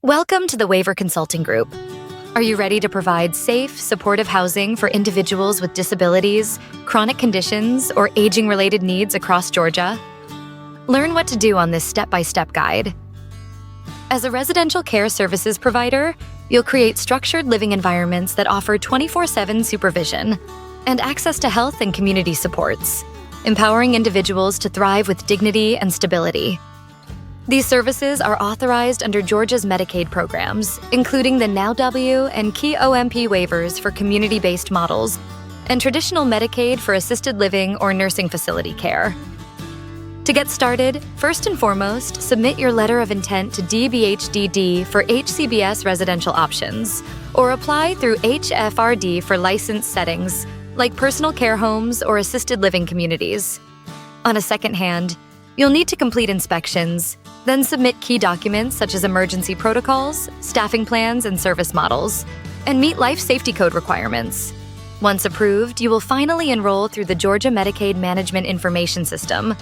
Welcome to the Waiver Consulting Group. Are you ready to provide safe, supportive housing for individuals with disabilities, chronic conditions, or aging-related needs across Georgia? Learn what to do on this step-by-step guide. As a residential care services provider, you'll create structured living environments that offer 24/7 supervision and access to health and community supports, empowering individuals to thrive with dignity and stability. These services are authorized under Georgia's Medicaid programs, including the Now W and Key OMP waivers for community-based models, and traditional Medicaid for assisted living or nursing facility care. To get started, first and foremost, submit your letter of intent to DBHDD for HCBS residential options, or apply through HFRD for licensed settings, like personal care homes or assisted living communities. On a second hand, you'll need to complete inspections, then submit key documents such as emergency protocols, staffing plans, and service models, and meet life safety code requirements. Once approved, you will finally enroll through the Georgia Medicaid Management Information System,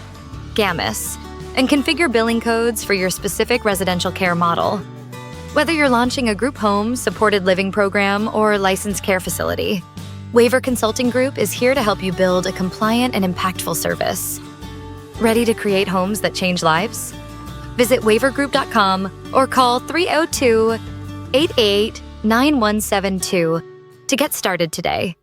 GAMIS, and configure billing codes for your specific residential care model. Whether you're launching a group home, supported living program, or licensed care facility, Waiver Consulting Group is here to help you build a compliant and impactful service. Ready to create homes that change lives? Visit waivergroup.com or call 302-888-9172 to get started today.